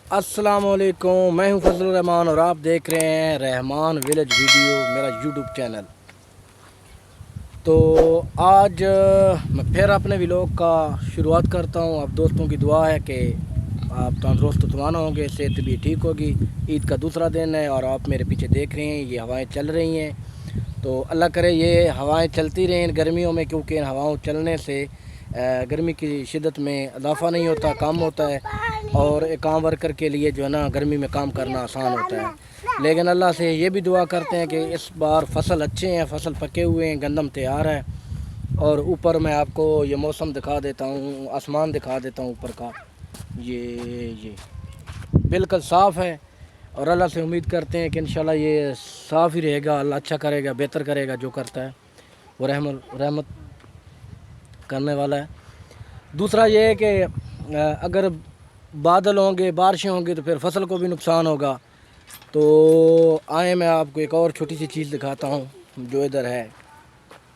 अस्सलामुअलैकुम, मैं हूं फजलुर रहमान और आप देख रहे हैं रहमान विलेज वीडियो, मेरा यूट्यूब चैनल। तो आज मैं फिर अपने व्लॉग का शुरुआत करता हूं। आप दोस्तों की दुआ है कि आप तंदुरुस्त तवाना होंगे, सेहत भी ठीक होगी। ईद का दूसरा दिन है और आप मेरे पीछे देख रहे हैं ये हवाएं चल रही हैं। तो अल्लाह करे ये हवाएं चलती रहें गर्मियों में, क्योंकि इन हवाओं चलने से गर्मी की शिद्दत में इजाफा नहीं होता, कम होता है। और एक आम वर्कर के लिए जो है ना, गर्मी में काम करना आसान होता है। लेकिन अल्लाह से ये भी दुआ करते हैं कि इस बार फसल अच्छे हैं, फसल पके हुए हैं, गंदम तैयार है। और ऊपर मैं आपको ये मौसम दिखा देता हूँ, आसमान दिखा देता हूँ ऊपर का। ये बिल्कुल साफ़ है और अल्लाह से उम्मीद करते हैं कि इंशाल्लाह ये साफ़ ही रहेगा। अल्लाह अच्छा करेगा, बेहतर करेगा, जो करता है वो रहमत करने वाला है। दूसरा ये है कि अगर बादल होंगे, बारिशें होंगी तो फिर फसल को भी नुकसान होगा। तो आए मैं आपको एक और छोटी सी चीज़ दिखाता हूँ जो इधर है,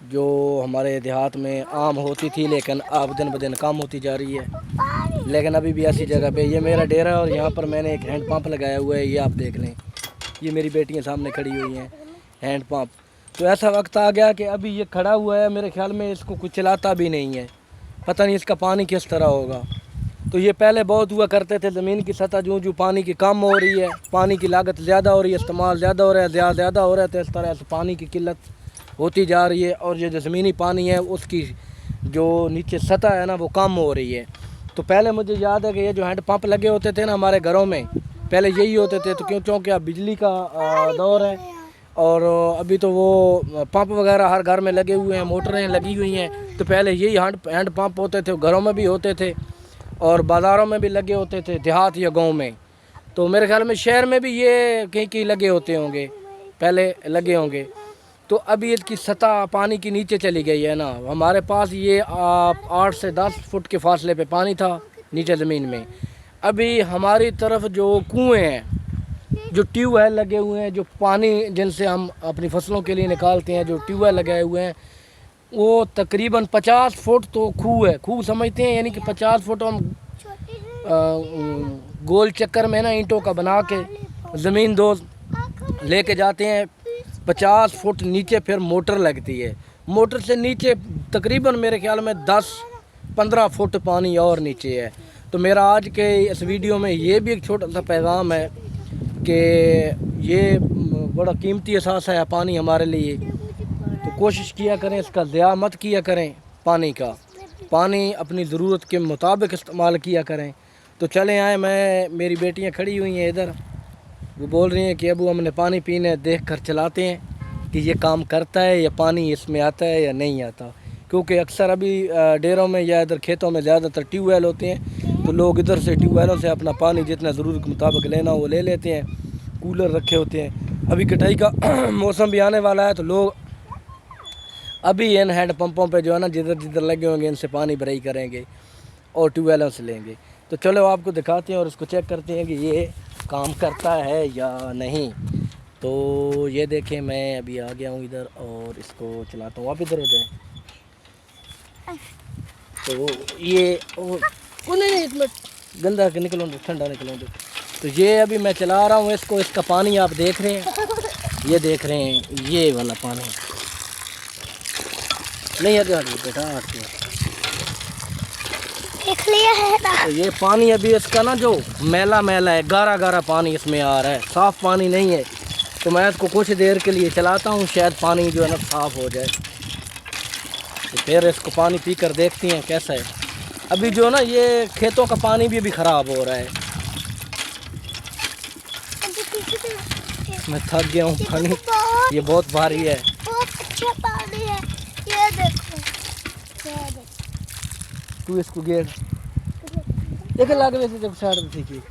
जो हमारे देहात में आम होती थी लेकिन अब दिन ब दिन कम होती जा रही है। लेकिन अभी भी ऐसी जगह पे ये मेरा डेरा है और यहाँ पर मैंने एक हैंड पंप लगाया हुआ है। ये आप देख लें, ये मेरी बेटियाँ सामने खड़ी हुई हैं, हैंड पंप। तो ऐसा वक्त आ गया कि अभी ये खड़ा हुआ है, मेरे ख्याल में इसको कुछ चलाता भी नहीं है, पता नहीं इसका पानी किस तरह होगा। तो ये पहले बहुत हुआ करते थे। ज़मीन की सतह जो पानी की कम हो रही है, पानी की लागत ज़्यादा हो रही है, इस्तेमाल ज़्यादा हो रहा है, ज़्यादा हो रहा है, तो इस तरह से पानी की किल्लत होती जा रही है। और ये जो ज़मीनी पानी है उसकी जो नीचे सतह है ना, वो कम हो रही है। तो पहले मुझे याद है कि ये जो हैंड पंप लगे होते थे ना हमारे घरों में, पहले यही होते थे। तो क्योंकि अब बिजली का दौर है और अभी तो वो पंप वगैरह हर घर में लगे हुए हैं, मोटरें लगी हुई हैं। तो पहले यही हैंड पंप होते थे, घरों में भी होते थे और बाज़ारों में भी लगे होते थे, देहात या गांव में। तो मेरे ख्याल में शहर में भी ये कहीं कहीं लगे होते होंगे, पहले लगे होंगे। तो अभी इसकी सतह पानी की नीचे चली गई है ना। हमारे पास ये 8 से 10 फुट के फासले पे पानी था नीचे ज़मीन में। अभी हमारी तरफ जो कुएँ हैं, जो ट्यूबवेल लगे हुए हैं, जो पानी जिनसे हम अपनी फसलों के लिए निकालते हैं, जो ट्यूबवेल लगाए हुए हैं, वो तकरीबन 50 फुट तो खूह है। खूह समझते हैं, यानी कि 50 फुट हम गोल चक्कर में ना ईंटों का बना के ज़मीन दो लेके जाते हैं। 50 फुट नीचे फिर मोटर लगती है। मोटर से नीचे तकरीबन मेरे ख्याल में 10-15 फुट पानी और नीचे है। तो मेरा आज के इस वीडियो में ये भी एक छोटा सा पैगाम है कि ये बड़ा कीमती एहसास है पानी हमारे लिए। तो कोशिश किया करें, इसका ज़िया मत किया करें। पानी अपनी ज़रूरत के मुताबिक इस्तेमाल किया करें। तो चले आए, मेरी बेटियां खड़ी हुई हैं इधर, वो बोल रही हैं कि अबू हमने पानी पीने, देख कर चलाते हैं कि ये काम करता है या पानी इसमें आता है या नहीं आता। क्योंकि अक्सर अभी डेरों में या इधर खेतों में ज़्यादातर ट्यूबवेल होते हैं, तो लोग इधर से ट्यूबवेलों से अपना पानी जितना ज़रूरत के मुताबिक लेना वो ले लेते हैं। कूलर रखे होते हैं। अभी कटाई का मौसम भी आने वाला है, तो लोग अभी इन हैंड पंपों पे जो है ना, जिधर जिधर लगे होंगे इनसे पानी भराई करेंगे और ट्यूबवेलों से लेंगे। तो चलो आपको दिखाते हैं और इसको चेक करते हैं कि ये काम करता है या नहीं। तो ये देखें, मैं अभी आ गया हूँ इधर और इसको चलाता हूँ। आप इधर हो जाएं। तो ये नहीं, इसमें गंदा निकलो, ठंडा निकलो। तो ये अभी मैं चला रहा हूँ इसको। इसका पानी आप देख रहे हैं, ये देख रहे हैं, ये वाला पानी नहीं है बेटा, देख लिया है ना। तो ये पानी अभी इसका ना जो मैला है, गारा पानी इसमें आ रहा है, साफ़ पानी नहीं है। तो मैं इसको कुछ देर के लिए चलाता हूँ, शायद पानी जो है ना साफ़ हो जाए। तो फिर इसको पानी पी कर देखते हैं कैसा है। अभी जो ना ये खेतों का पानी भी अभी ख़राब हो रहा है। मैं थक गया हूँ, पानी ये बहुत भारी है। बहुत अच्छा पानी है, ये देखो। तू इसको गेट देखे लाग वैसे जब साइड थी की।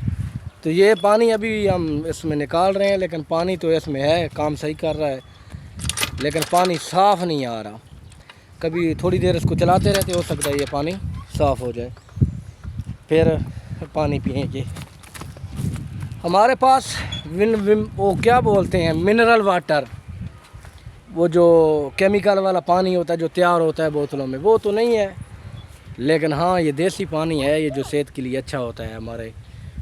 तो ये पानी अभी हम इसमें निकाल रहे हैं, लेकिन पानी तो इसमें है, काम सही कर रहा है, लेकिन पानी साफ़ नहीं आ रहा। कभी थोड़ी देर इसको चलाते रहते, हो सकता है ये पानी साफ़ हो जाए, फिर पानी पिएंगे। हमारे पास वो क्या बोलते हैं, मिनरल वाटर, वो जो केमिकल वाला पानी होता है जो तैयार होता है बोतलों में, वो तो नहीं है। लेकिन हाँ, ये देसी पानी है, ये जो सेहत के लिए अच्छा होता है हमारे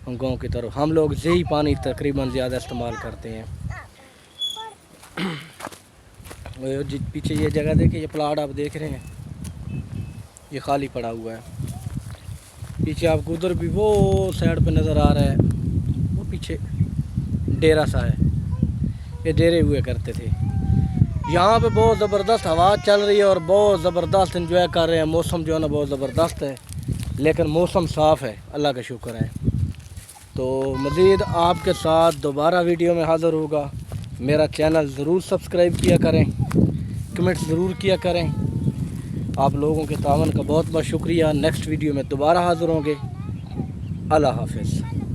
गांव की तरफ। हम लोग यही पानी तकरीबन ज़्यादा इस्तेमाल करते हैं। और पीछे ये जगह देखिए, ये प्लाट आप देख रहे हैं, ये खाली पड़ा हुआ है। पीछे आपको उधर भी वो साइड पे नज़र आ रहा है, वो पीछे डेरा सा है, ये डेरे हुए करते थे। यहाँ पे बहुत ज़बरदस्त हवा चल रही है और बहुत ज़बरदस्त इंजॉय कर रहे हैं। मौसम जो है ना बहुत ज़बरदस्त है, लेकिन मौसम साफ़ है, अल्लाह का शुक्र है। तो मज़ीद आपके साथ दोबारा वीडियो में हाज़िर होगा। मेरा चैनल ज़रूर सब्सक्राइब किया करें, कमेंट ज़रूर किया करें। आप लोगों के तावन का बहुत बहुत शुक्रिया। नेक्स्ट वीडियो में दोबारा हाज़िर होंगे। अल्लाह हाफ़िज़।